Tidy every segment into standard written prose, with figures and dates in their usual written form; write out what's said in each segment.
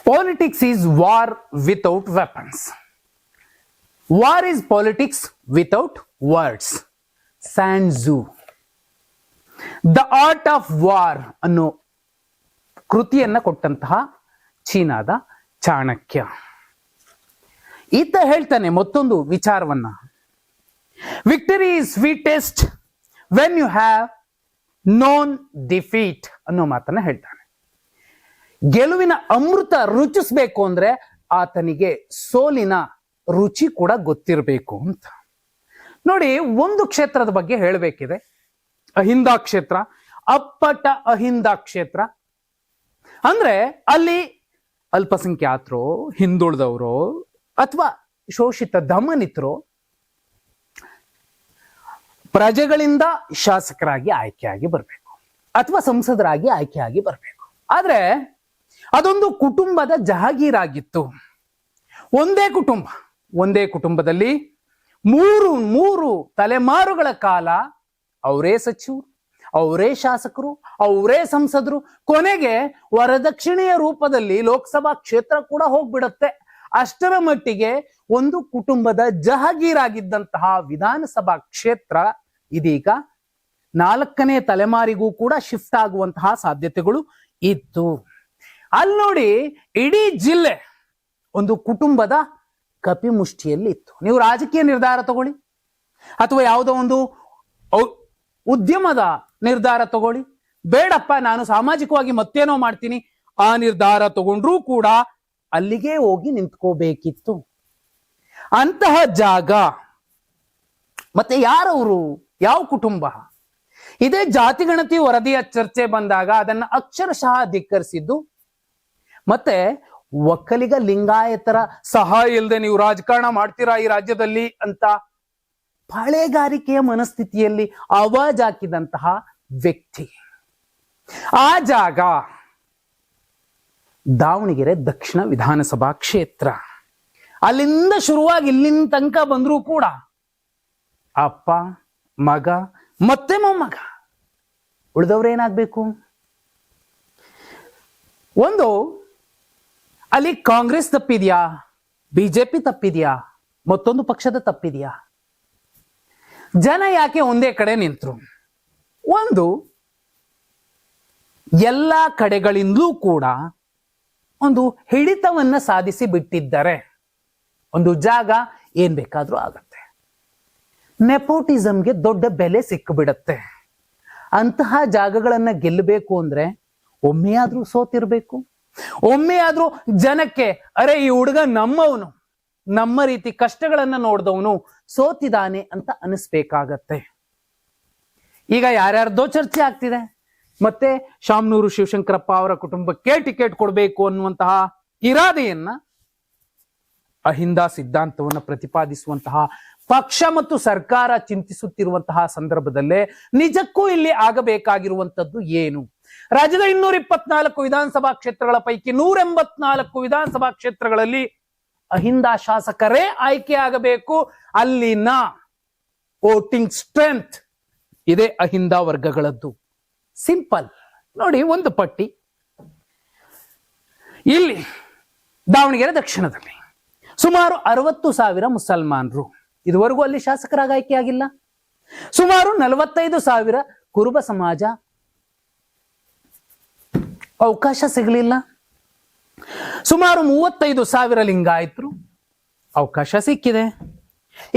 Politics is war without weapons. War is politics without words. Sun Tzu. The Art of War ಅನ್ನೋ ಕೃತಿಯನ್ನ ಕೊಟ್ಟಂತಹ ಚೀನಾದ ಚಾಣಕ್ಯ ಈತ ಹೇಳ್ತಾನೆ ಮತ್ತೊಂದು ವಿಚಾರವನ್ನ. Victory is sweetest when you have known defeat ಅನ್ನೋ ಮಾತನ್ನ ಹೇಳ್ತಾನೆ. ಗೆಲುವಿನ ಅಮೃತ ರುಚಿಸ್ಬೇಕು ಅಂದ್ರೆ ಆತನಿಗೆ ಸೋಲಿನ ರುಚಿ ಕೂಡ ಗೊತ್ತಿರಬೇಕು ಅಂತ. ನೋಡಿ, ಒಂದು ಕ್ಷೇತ್ರದ ಬಗ್ಗೆ ಹೇಳಬೇಕಿದೆ. ಅಹಿಂದ ಕ್ಷೇತ್ರ, ಅಪ್ಪಟ ಅಹಿಂದ ಕ್ಷೇತ್ರ ಅಂದ್ರೆ ಅಲ್ಲಿ ಅಲ್ಪಸಂಖ್ಯಾತರು, ಹಿಂದುಳಿದವರು ಅಥವಾ ಶೋಷಿತ ದಮನಿತರು ಪ್ರಜೆಗಳಿಂದ ಶಾಸಕರಾಗಿ ಆಯ್ಕೆಯಾಗಿ ಬರಬೇಕು ಅಥವಾ ಸಂಸದರಾಗಿ ಆಯ್ಕೆಯಾಗಿ ಬರಬೇಕು. ಆದ್ರೆ ಅದೊಂದು ಕುಟುಂಬದ ಜಹಾಗೀರಾಗಿತ್ತು. ಒಂದೇ ಕುಟುಂಬದಲ್ಲಿ ಮೂರು ತಲೆಮಾರುಗಳ ಕಾಲ ಅವರೇ ಸಚಿವರು, ಅವರೇ ಶಾಸಕರು, ಅವರೇ ಸಂಸದರು, ಕೊನೆಗೆ ವರದಕ್ಷಿಣೆಯ ರೂಪದಲ್ಲಿ ಲೋಕಸಭಾ ಕ್ಷೇತ್ರ ಕೂಡ ಹೋಗ್ಬಿಡತ್ತೆ. ಅಷ್ಟರ ಮಟ್ಟಿಗೆ ಒಂದು ಕುಟುಂಬದ ಜಹಾಗೀರಾಗಿದ್ದಂತಹ ವಿಧಾನಸಭಾ ಕ್ಷೇತ್ರ ಇದೀಗ 4ನೇ ತಲೆಮಾರಿಗೂ ಕೂಡ ಶಿಫ್ಟ್ ಆಗುವಂತಹ ಸಾಧ್ಯತೆಗಳು ಇತ್ತು. ಅಲ್ಲಿ ನೋಡಿ, ಇಡೀ ಜಿಲ್ಲೆ ಒಂದು ಕುಟುಂಬದ ಕಪಿಮುಷ್ಟಿಯಲ್ಲಿ ಇತ್ತು. ನೀವು ರಾಜಕೀಯ ನಿರ್ಧಾರ ತಗೊಳ್ಳಿ ಅಥವಾ ಯಾವುದೋ ಒಂದು ಉದ್ಯಮದ ನಿರ್ಧಾರ ತಗೊಳ್ಳಿ, ಬೇಡಪ್ಪ ನಾನು ಸಾಮಾಜಿಕವಾಗಿ ಮತ್ತೇನೋ ಮಾಡ್ತೀನಿ, ಆ ನಿರ್ಧಾರ ತಗೊಂಡ್ರೂ ಕೂಡ ಅಲ್ಲಿಗೆ ಹೋಗಿ ನಿಂತ್ಕೋಬೇಕಿತ್ತು. ಅಂತಹ ಜಾಗ ಮತ್ತೆ ಯಾರವರು, ಯಾವ ಕುಟುಂಬ? ಇದೇ ಜಾತಿಗಣತಿ ವರದಿಯ ಚರ್ಚೆ ಬಂದಾಗ ಅದನ್ನ ಅಕ್ಷರಶಃ ಧಿಕ್ಕರಿಸಿದ್ದು. ಮತ್ತೆ ಒಕ್ಕಲಿಗ ಲಿಂಗಾಯತರ ಸಹಾಯ ಇಲ್ಲದೆ ನೀವು ರಾಜಕಾರಣ ಮಾಡ್ತೀರಾ ಈ ರಾಜ್ಯದಲ್ಲಿ ಅಂತ ಪಾಳೆಗಾರಿಕೆಯ ಮನಸ್ಥಿತಿಯಲ್ಲಿ ಆವಾಜ್ ಹಾಕಿದಂತಹ ವ್ಯಕ್ತಿ. ಆ ಜಾಗ ದಾವಣಗೆರೆ ದಕ್ಷಿಣ ವಿಧಾನಸಭಾ ಕ್ಷೇತ್ರ. ಅಲ್ಲಿಂದ ಶುರುವಾಗಿ ಇಲ್ಲಿನ ತನಕ ಬಂದ್ರೂ ಕೂಡ ಅಪ್ಪ, ಮಗ, ಮತ್ತೆ ಮೊಮ್ಮಗ, ಉಳಿದವ್ರೇನಾಗ್ಬೇಕು? ಒಂದು ಅಲ್ಲಿ ಕಾಂಗ್ರೆಸ್ ತಪ್ಪಿದ್ಯಾ, ಬಿಜೆಪಿ ತಪ್ಪಿದ್ಯಾ, ಮತ್ತೊಂದು ಪಕ್ಷದ ತಪ್ಪಿದ್ಯಾ? ಜನ ಯಾಕೆ ಒಂದೇ ಕಡೆ ನಿಂತರು? ಒಂದು, ಎಲ್ಲ ಕಡೆಗಳಿಂದಲೂ ಕೂಡ ಒಂದು ಹಿಡಿತವನ್ನ ಸಾಧಿಸಿ ಬಿಟ್ಟಿದ್ದಾರೆ. ಒಂದು ಜಾಗ ಏನ್ ಬೇಕಾದ್ರೂ ಆಗತ್ತೆ. ನೆಪೋಟಿಸಮ್ಗೆ ದೊಡ್ಡ ಬೆಲೆ ಸಿಕ್ಕಿಬಿಡತ್ತೆ. ಅಂತಹ ಜಾಗಗಳನ್ನ ಗೆಲ್ಲಬೇಕು ಅಂದ್ರೆ ಒಮ್ಮೆಯಾದ್ರೂ ಸೋತಿರ್ಬೇಕು. ಒಮ್ಮೆಯಾದ್ರೂ ಜನಕ್ಕೆ ಅರೆ ಈ ಹುಡುಗ ನಮ್ಮವನು, ನಮ್ಮ ರೀತಿ ಕಷ್ಟಗಳನ್ನ ನೋಡಿದವನು, ಸೋತಿದ್ದಾನೆ ಅಂತ ಅನಿಸ್ಬೇಕಾಗತ್ತೆ. ಈಗ ಯಾರ್ಯಾರ್ದೋ ಚರ್ಚೆ ಆಗ್ತಿದೆ. ಮತ್ತೆ ಶಾಮನೂರು ಶಿವಶಂಕರಪ್ಪ ಅವರ ಕುಟುಂಬಕ್ಕೆ ಟಿಕೆಟ್ ಕೊಡಬೇಕು ಅನ್ನುವಂತಹ ಇರಾದೆಯನ್ನ, ಅಹಿಂದ ಸಿದ್ಧಾಂತವನ್ನ ಪ್ರತಿಪಾದಿಸುವಂತಹ ಪಕ್ಷ ಮತ್ತು ಸರ್ಕಾರ ಚಿಂತಿಸುತ್ತಿರುವಂತಹ ಸಂದರ್ಭದಲ್ಲೇ ನಿಜಕ್ಕೂ ಇಲ್ಲಿ ಆಗಬೇಕಾಗಿರುವಂತದ್ದು ಏನು? ರಾಜ್ಯದ 224 ವಿಧಾನಸಭಾ ಕ್ಷೇತ್ರಗಳ ಪೈಕಿ 184 ವಿಧಾನಸಭಾ ಕ್ಷೇತ್ರಗಳಲ್ಲಿ ಅಹಿಂದ ಶಾಸಕರೇ ಆಯ್ಕೆಯಾಗಬೇಕು. ಅಲ್ಲಿನ ವೋಟಿಂಗ್ ಸ್ಟ್ರೆಂತ್ ಇದೆ ಅಹಿಂದ ವರ್ಗಗಳದ್ದು. ಸಿಂಪಲ್ ನೋಡಿ, ಒಂದು ಪಟ್ಟಿ. ಇಲ್ಲಿ ದಾವಣಗೆರೆ ದಕ್ಷಿಣದಲ್ಲಿ ಸುಮಾರು 60,000 ಮುಸಲ್ಮಾನರು ಇದುವರೆಗೂ ಅಲ್ಲಿ ಶಾಸಕರಾಗಿ ಆಯ್ಕೆಯಾಗಿಲ್ಲ. ಸುಮಾರು 45,000 ಕುರುಬ ಸಮಾಜ, ಅವಕಾಶ ಸಿಗಲಿಲ್ಲ. ಸುಮಾರು 35,000 ಲಿಂಗಾಯತರು, ಅವಕಾಶ ಸಿಕ್ಕಿದೆ.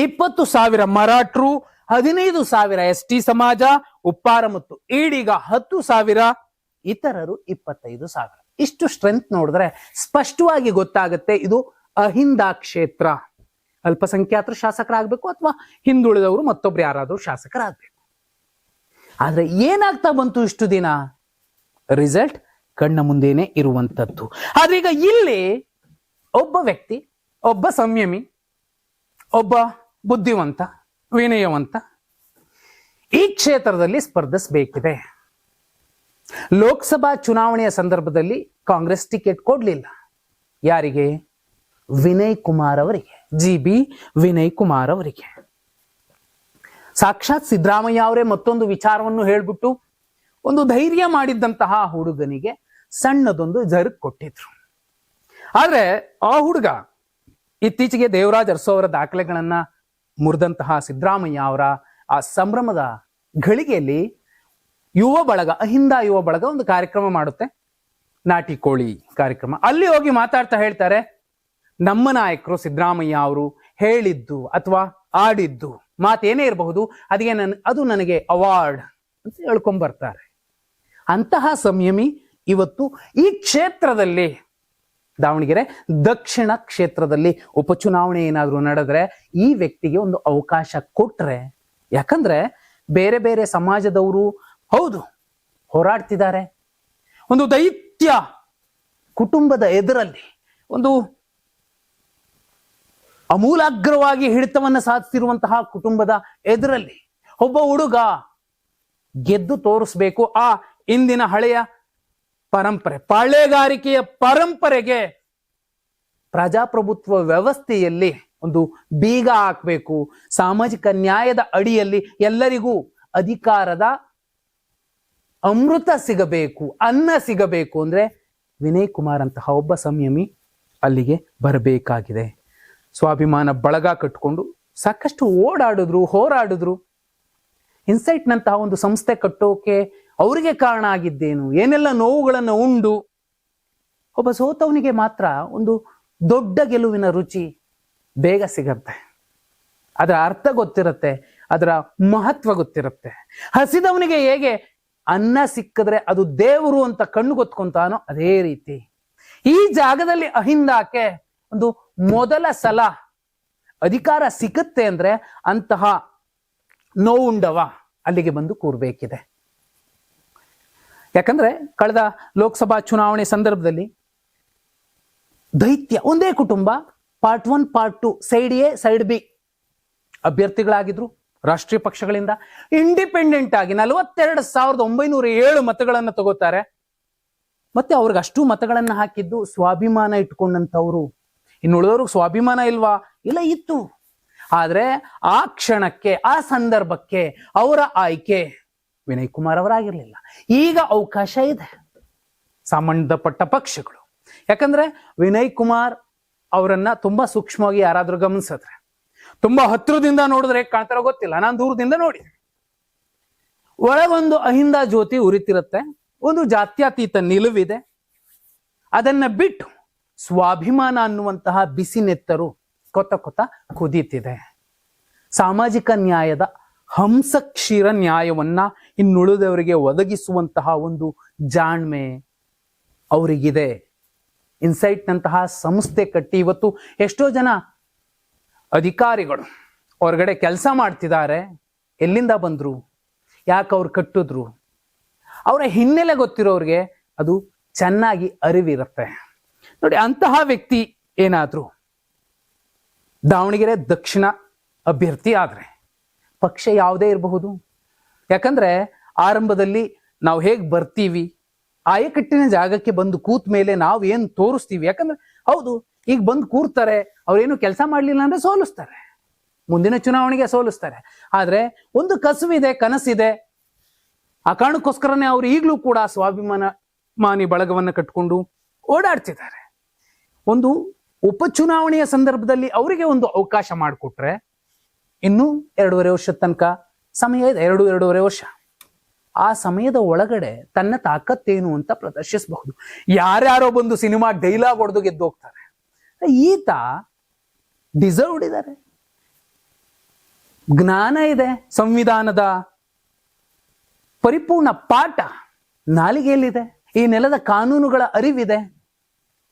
20,000 ಮರಾಠರು, 15,000 ST ಸಮಾಜ, ಉಪ್ಪಾರ ಮತ್ತು ಈಡಿಗ 10,000, ಇತರರು 25,000. ಇಷ್ಟು ಸ್ಟ್ರೆಂತ್ ನೋಡಿದ್ರೆ ಸ್ಪಷ್ಟವಾಗಿ ಗೊತ್ತಾಗುತ್ತೆ ಇದು ಅಹಿಂದ ಕ್ಷೇತ್ರ. ಅಲ್ಪಸಂಖ್ಯಾತರು ಶಾಸಕರಾಗಬೇಕು ಅಥವಾ ಹಿಂದುಳಿದವರು ಮತ್ತೊಬ್ರು ಯಾರಾದ್ರೂ ಶಾಸಕರಾಗಬೇಕು. ಆದ್ರೆ ಏನಾಗ್ತಾ ಬಂತು ಇಷ್ಟು ದಿನ? ರಿಸಲ್ಟ್ ಕಣ್ಣ ಮುಂದೇನೆ ಇರುವಂತದ್ದು. ಆದ್ರೆ ಈಗ ಇಲ್ಲಿ ಒಬ್ಬ ವ್ಯಕ್ತಿ, ಒಬ್ಬ ಸಂಯಮಿ, ಒಬ್ಬ ಬುದ್ಧಿವಂತ, ವಿನಯವಂತ ಈ ಕ್ಷೇತ್ರದಲ್ಲಿ ಸ್ಪರ್ಧಿಸಬೇಕಿದೆ. ಲೋಕಸಭಾ ಚುನಾವಣೆಯ ಸಂದರ್ಭದಲ್ಲಿ ಕಾಂಗ್ರೆಸ್ ಟಿಕೆಟ್ ಕೊಡ್ಲಿಲ್ಲ. ಯಾರಿಗೆ? ವಿನಯ್ ಕುಮಾರ್ ಅವರಿಗೆ, GB ವಿನಯ್ ಕುಮಾರ್ ಅವರಿಗೆ. ಸಾಕ್ಷಾತ್ ಸಿದ್ದರಾಮಯ್ಯ ಅವರೇ ಮತ್ತೊಂದು ವಿಚಾರವನ್ನು ಹೇಳ್ಬಿಟ್ಟು ಒಂದು ಧೈರ್ಯ ಮಾಡಿದ್ದಂತಹ ಹುಡುಗನಿಗೆ ಸಣ್ಣದೊಂದು ಜರ್ಕ್ ಕೊಟ್ಟಿದ್ರು. ಆದ್ರೆ ಆ ಹುಡುಗ ಇತ್ತೀಚೆಗೆ ದೇವರಾಜ್ ಅರಸು ಅವರ ದಾಖಲೆಗಳನ್ನ ಮುರಿದಂತಹ ಸಿದ್ದರಾಮಯ್ಯ ಅವರ ಆ ಸಂಭ್ರಮದ ಘಳಿಗೆಯಲ್ಲಿ ಯುವ ಬಳಗ, ಅಹಿಂದ ಯುವ ಬಳಗ ಒಂದು ಕಾರ್ಯಕ್ರಮ ಮಾಡುತ್ತೆ, ನಾಟಿ ಕೋಳಿ ಕಾರ್ಯಕ್ರಮ. ಅಲ್ಲಿ ಹೋಗಿ ಮಾತಾಡ್ತಾ ಹೇಳ್ತಾರೆ, ನಮ್ಮ ನಾಯಕರು ಸಿದ್ದರಾಮಯ್ಯ ಅವರು ಹೇಳಿದ್ದು ಅಥವಾ ಆಡಿದ್ದು ಮಾತೇನೇ ಇರಬಹುದು, ಅದು ನನಗೆ ಅವಾರ್ಡ್ ಅಂತ ಹೇಳ್ಕೊಂಡ್ಬರ್ತಾರೆ. ಅಂತಹ ಸಂಯಮಿ ಇವತ್ತು ಈ ಕ್ಷೇತ್ರದಲ್ಲಿ, ದಾವಣಗೆರೆ ದಕ್ಷಿಣ ಕ್ಷೇತ್ರದಲ್ಲಿ ಉಪಚುನಾವಣೆ ಏನಾದರೂ ನಡೆದ್ರೆ ಈ ವ್ಯಕ್ತಿಗೆ ಒಂದು ಅವಕಾಶ ಕೊಟ್ರೆ, ಯಾಕಂದ್ರೆ ಬೇರೆ ಬೇರೆ ಸಮಾಜದವರು ಹೌದು ಹೋರಾಡ್ತಿದ್ದಾರೆ, ಒಂದು ದೈತ್ಯ ಕುಟುಂಬದ ಎದುರಲ್ಲಿ, ಒಂದು ಅಮೂಲಾಗ್ರವಾಗಿ ಹಿಡಿತವನ್ನ ಸಾಧಿಸಿರುವಂತಹ ಕುಟುಂಬದ ಎದುರಲ್ಲಿ ಒಬ್ಬ ಹುಡುಗ ಗೆದ್ದು ತೋರಿಸ್ಬೇಕು. ಆ ಇಂದಿನ ಹಳೆಯ ಪರಂಪರೆ, ಪಾಳೆಗಾರಿಕೆಯ ಪರಂಪರೆಗೆ ಪ್ರಜಾಪ್ರಭುತ್ವ ವ್ಯವಸ್ಥೆಯಲ್ಲಿ ಒಂದು ಬೀಗ ಹಾಕಬೇಕು, ಸಾಮಾಜಿಕ ನ್ಯಾಯದ ಅಡಿಯಲ್ಲಿ ಎಲ್ಲರಿಗೂ ಅಧಿಕಾರದ ಅಮೃತ ಸಿಗಬೇಕು, ಅನ್ನ ಸಿಗಬೇಕು ಅಂದ್ರೆ ವಿನಯ್ ಕುಮಾರ್ ಅಂತಹ ಒಬ್ಬ ಸಂಯಮಿ ಅಲ್ಲಿಗೆ ಬರಬೇಕಾಗಿದೆ. ಸ್ವಾಭಿಮಾನ ಬಳಗ ಕಟ್ಟಿಕೊಂಡು ಸಾಕಷ್ಟು ಓಡಾಡಿದ್ರು, ಹೋರಾಡಿದ್ರು. ಇನ್ಸೈಟ್ ನಂತಹ ಒಂದು ಸಂಸ್ಥೆ ಕಟ್ಟೋಕೆ ಅವರಿಗೆ ಕಾರಣ ಆಗಿದ್ದೇನು, ಏನೆಲ್ಲ ನೋವುಗಳನ್ನು ಉಂಡು, ಒಬ್ಬ ಸೋತವನಿಗೆ ಮಾತ್ರ ಒಂದು ದೊಡ್ಡ ಗೆಲುವಿನ ರುಚಿ ಬೇಗ ಸಿಗತ್ತೆ, ಅದರ ಅರ್ಥ ಗೊತ್ತಿರುತ್ತೆ, ಅದರ ಮಹತ್ವ ಗೊತ್ತಿರುತ್ತೆ. ಹಸಿದವನಿಗೆ ಹೇಗೆ ಅನ್ನ ಸಿಕ್ಕಿದ್ರೆ ಅದು ದೇವರು ಅಂತ ಕಣ್ಣು ಗೊತ್ಕೊಂತಾನೋ ಅದೇ ರೀತಿ ಈ ಜಾಗದಲ್ಲಿ ಅಹಿಂದಕ್ಕೆ ಒಂದು ಮೊದಲ ಸಲ ಅಧಿಕಾರ ಸಿಗುತ್ತೆ ಅಂದ್ರೆ ಅಂತಹ ನೋವುಂಡವ ಅಲ್ಲಿಗೆ ಬಂದು ಕೂರ್ಬೇಕಿದೆ. ಯಾಕಂದ್ರೆ ಕಳೆದ ಲೋಕಸಭಾ ಚುನಾವಣೆ ಸಂದರ್ಭದಲ್ಲಿ ದೈತ್ಯ ಒಂದೇ ಕುಟುಂಬ part 1 part 2 side A side B ಅಭ್ಯರ್ಥಿಗಳಾಗಿದ್ರು. ರಾಷ್ಟ್ರೀಯ ಪಕ್ಷಗಳಿಂದ ಇಂಡಿಪೆಂಡೆಂಟ್ ಆಗಿ 42,907 ಮತಗಳನ್ನ ತಗೋತಾರೆ. ಮತ್ತೆ ಅವ್ರಿಗೆ ಅಷ್ಟು ಮತಗಳನ್ನ ಹಾಕಿದ್ದು ಸ್ವಾಭಿಮಾನ ಇಟ್ಕೊಂಡಂತವ್ರು. ಇನ್ನುಳಿದವ್ರಿಗೆ ಸ್ವಾಭಿಮಾನ ಇಲ್ವಾ? ಇಲ್ಲ, ಇತ್ತು. ಆದ್ರೆ ಆ ಕ್ಷಣಕ್ಕೆ, ಆ ಸಂದರ್ಭಕ್ಕೆ ಅವರ ಆಯ್ಕೆ ವಿನಯ್ ಕುಮಾರ್ ಅವರಾಗಿರ್ಲಿಲ್ಲ. ಈಗ ಅವಕಾಶ ಇದೆ ಸಂಬಂಧಪಟ್ಟ ಪಕ್ಷಗಳು. ಯಾಕಂದ್ರೆ ವಿನಯ್ ಕುಮಾರ್ ಅವರನ್ನ ತುಂಬಾ ಸೂಕ್ಷ್ಮವಾಗಿ ಯಾರಾದ್ರೂ ಗಮನಿಸಿದ್ರೆ, ತುಂಬಾ ಹತ್ರದಿಂದ ನೋಡಿದ್ರೆ ಕಾಣ್ತಾರೋ ಗೊತ್ತಿಲ್ಲ, ನಾನು ದೂರದಿಂದ ನೋಡಿದೆ. ಒಳಗೊಂದು ಅಹಿಂದ ಜ್ಯೋತಿ ಉರಿತಿರುತ್ತೆ, ಒಂದು ಜಾತ್ಯತೀತ ನಿಲುವಿದೆ. ಅದನ್ನ ಬಿಟ್ಟು ಸ್ವಾಭಿಮಾನ ಅನ್ನುವಂತಹ ಬಿಸಿ ನೆತ್ತರು ಕೊತ್ತ ಕೊತ್ತ ಕುದೀತಿದೆ. ಸಾಮಾಜಿಕ ನ್ಯಾಯದ ಹಂಸಕ್ಷೀರ ನ್ಯಾಯವನ್ನ ಇನ್ನುಳಿದವರಿಗೆ ಒದಗಿಸುವಂತಹ ಒಂದು ಜಾಣ್ಮೆ ಅವರಿಗಿದೆ. ಇನ್ಸೈಟ್ ನಂತಹ ಸಂಸ್ಥೆ ಕಟ್ಟಿ ಇವತ್ತು ಎಷ್ಟೋ ಜನ ಅಧಿಕಾರಿಗಳು ಹೊರಗಡೆ ಕೆಲಸ ಮಾಡ್ತಿದ್ದಾರೆ. ಎಲ್ಲಿಂದ ಬಂದ್ರು, ಯಾಕೆ ಅವ್ರು ಕಟ್ಟಿದ್ರು, ಅವರ ಹಿನ್ನೆಲೆ ಗೊತ್ತಿರೋರಿಗೆ ಅದು ಚೆನ್ನಾಗಿ ಅರಿವಿರುತ್ತೆ. ನೋಡಿ, ಅಂತಹ ವ್ಯಕ್ತಿ ಏನಾದ್ರು ದಾವಣಗೆರೆ ದಕ್ಷಿಣ ಅಭ್ಯರ್ಥಿ ಆದ್ರೆ, ಪಕ್ಷ ಯಾವುದೇ ಇರಬಹುದು. ಯಾಕಂದ್ರೆ ಆರಂಭದಲ್ಲಿ ನಾವು ಹೇಗ್ ಬರ್ತೀವಿ, ಆಯಕಟ್ಟಿನ ಜಾಗಕ್ಕೆ ಬಂದು ಕೂತ್ ಮೇಲೆ ನಾವು ಏನ್ ತೋರಿಸ್ತೀವಿ. ಯಾಕಂದ್ರೆ ಹೌದು, ಈಗ ಬಂದು ಕೂರ್ತಾರೆ, ಅವ್ರೇನು ಕೆಲಸ ಮಾಡ್ಲಿಲ್ಲ ಅಂದ್ರೆ ಸೋಲಿಸ್ತಾರೆ, ಮುಂದಿನ ಚುನಾವಣೆಗೆ ಸೋಲಿಸ್ತಾರೆ. ಆದ್ರೆ ಒಂದು ಕಸುವಿದೆ, ಕನಸಿದೆ. ಆ ಕಾರಣಕ್ಕೋಸ್ಕರನೇ ಅವ್ರು ಈಗಲೂ ಕೂಡ ಸ್ವಾಭಿಮಾನಿ ಬಳಗವನ್ನ ಕಟ್ಕೊಂಡು ಓಡಾಡ್ತಿದ್ದಾರೆ. ಒಂದು ಉಪಚುನಾವಣೆಯ ಸಂದರ್ಭದಲ್ಲಿ ಅವರಿಗೆ ಒಂದು ಅವಕಾಶ ಮಾಡಿಕೊಟ್ರೆ, ಇನ್ನು 2.5 ವರ್ಷದ ತನಕ ಸಮಯ ಇದೆ, 2.5 ವರ್ಷ. ಆ ಸಮಯದ ಒಳಗಡೆ ತನ್ನ ತಾಕತ್ತೇನು ಅಂತ ಪ್ರದರ್ಶಿಸಬಹುದು. ಯಾರ್ಯಾರೋ ಬಂದು ಸಿನಿಮಾ ಡೈಲಾಗ್ ಹೊಡೆದು ಗೆದ್ದು ಹೋಗ್ತಾರೆ. ಈತ ಡಿಸರ್ವ್ಡ್ ಇದ್ದಾರೆ, ಜ್ಞಾನ ಇದೆ, ಸಂವಿಧಾನದ ಪರಿಪೂರ್ಣ ಪಾಠ ನಾಲಿಗೆಯಲ್ಲಿದೆ, ಈ ನೆಲದ ಕಾನೂನುಗಳ ಅರಿವಿದೆ.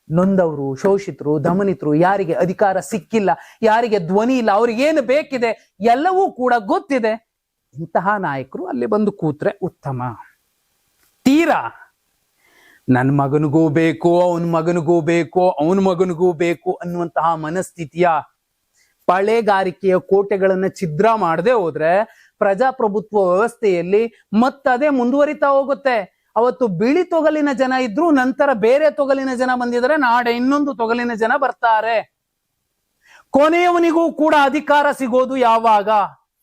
ನೊಂದವರು, ಶೋಷಿತರು, ದಮನಿತರು, ಯಾರಿಗೆ ಅಧಿಕಾರ ಸಿಕ್ಕಿಲ್ಲ, ಯಾರಿಗೆ ಧ್ವನಿ ಇಲ್ಲ, ಅವ್ರಿಗೇನು ಬೇಕಿದೆ ಎಲ್ಲವೂ ಕೂಡ ಗೊತ್ತಿದೆ. ಇಂತಹ ನಾಯಕರು ಅಲ್ಲಿ ಬಂದು ಕೂತ್ರೆ ಉತ್ತಮ. ತೀರಾ ನನ್ನ ಮಗನಿಗೂ ಬೇಕು, ಅವನ ಮಗನಿಗೂ ಬೇಕು, ಅವನ ಮಗನಿಗೂ ಬೇಕು ಅನ್ನುವಂತಹ ಮನಸ್ಥಿತಿಯ ಪಾಳೆಗಾರಿಕೆಯ ಕೋಟೆಗಳನ್ನ ಛಿದ್ರ ಮಾಡದೆ ಹೋದ್ರೆ ಪ್ರಜಾಪ್ರಭುತ್ವ ವ್ಯವಸ್ಥೆಯಲ್ಲಿ ಮತ್ತದೇ ಮುಂದುವರಿತಾ ಹೋಗುತ್ತೆ. ಅವತ್ತು ಬಿಳಿ ತೊಗಲಿನ ಜನ ಇದ್ರು, ನಂತರ ಬೇರೆ ತೊಗಲಿನ ಜನ ಬಂದಿದ್ರೆ ನಾಳೆ ಇನ್ನೊಂದು ತೊಗಲಿನ ಜನ ಬರ್ತಾರೆ. ಕೊನೆಯವನಿಗೂ ಕೂಡ ಅಧಿಕಾರ ಸಿಗೋದು ಯಾವಾಗ?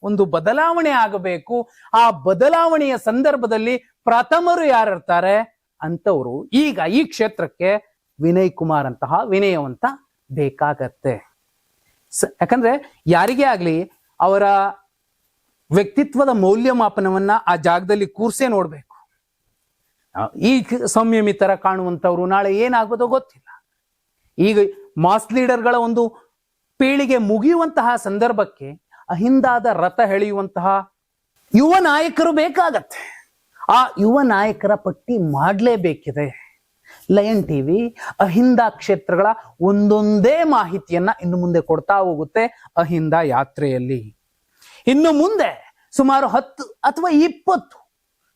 ಒಂದು ಬದಲಾವಣೆ ಆಗಬೇಕು. ಆ ಬದಲಾವಣೆಯ ಸಂದರ್ಭದಲ್ಲಿ ಪ್ರಥಮರು ಯಾರಿರ್ತಾರೆ ಅಂತವರು ಈಗ ಈ ಕ್ಷೇತ್ರಕ್ಕೆ ವಿನಯ್ ಕುಮಾರ್ ಅಂತಹ ವಿನಯವಂತ ಬೇಕಾಗತ್ತೆ. ಯಾಕಂದ್ರೆ ಯಾರಿಗೇ ಆಗ್ಲಿ ಅವರ ವ್ಯಕ್ತಿತ್ವದ ಮೌಲ್ಯಮಾಪನವನ್ನ ಆ ಜಾಗದಲ್ಲಿ ಕೂರ್ಸೇ ನೋಡ್ಬೇಕು. ಈ ಸಂಯಮಿ ತರ ಕಾಣುವಂತವ್ರು ನಾಳೆ ಏನಾಗ್ಬೋದೋ ಗೊತ್ತಿಲ್ಲ. ಈಗ ಮಾಸ್ ಲೀಡರ್ಗಳ ಒಂದು ಪೀಳಿಗೆ ಮುಗಿಯುವಂತಹ ಸಂದರ್ಭಕ್ಕೆ ಅಹಿಂದಾದ ರಥ ಎಳೆಯುವಂತಹ ಯುವ ನಾಯಕರು ಬೇಕಾಗತ್ತೆ. ಆ ಯುವ ನಾಯಕರ ಪಟ್ಟಿ ಮಾಡಲೇಬೇಕಿದೆ. ಲಯನ್ ಟಿವಿ ಅಹಿಂದ ಕ್ಷೇತ್ರಗಳ ಒಂದೊಂದೇ ಮಾಹಿತಿಯನ್ನ ಇನ್ನು ಮುಂದೆ ಕೊಡ್ತಾ ಹೋಗುತ್ತೆ. ಅಹಿಂದ ಯಾತ್ರೆಯಲ್ಲಿ ಇನ್ನು ಮುಂದೆ ಸುಮಾರು 10 ಅಥವಾ 20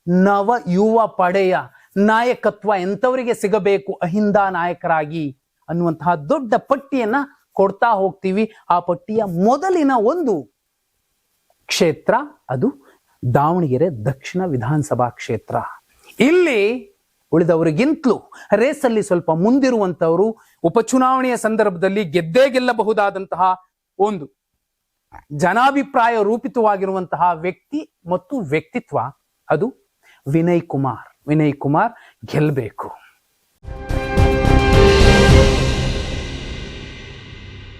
ನವ ಯುವ ಪಡೆಯ ನಾಯಕತ್ವ ಎಂಥವರಿಗೆ ಸಿಗಬೇಕು ಅಹಿಂದ ನಾಯಕರಾಗಿ ಅನ್ನುವಂತಹ ದೊಡ್ಡ ಪಟ್ಟಿಯನ್ನ ಕೊಡ್ತಾ ಹೋಗ್ತೀವಿ. ಆ ಪಟ್ಟಿಯ ಮೊದಲಿನ ಒಂದು ಕ್ಷೇತ್ರ ಅದು ದಾವಣಗೆರೆ ದಕ್ಷಿಣ ವಿಧಾನಸಭಾ ಕ್ಷೇತ್ರ. ಇಲ್ಲಿ ಉಳಿದವರಿಗಿಂತಲೂ ರೇಸಲ್ಲಿ ಸ್ವಲ್ಪ ಮುಂದಿರುವಂತವರು ಉಪಚುನಾವಣೆಯ ಸಂದರ್ಭದಲ್ಲಿ ಗೆದ್ದೇ ಗೆಲ್ಲಬಹುದಾದಂತಹ ಒಂದು ಜನಾಭಿಪ್ರಾಯ ರೂಪಿತವಾಗಿರುವಂತಹ ವ್ಯಕ್ತಿ ಮತ್ತು ವ್ಯಕ್ತಿತ್ವ ಅದು ವಿನಯ್ ಕುಮಾರ್ ಗೆಲ್ಲಬೇಕು.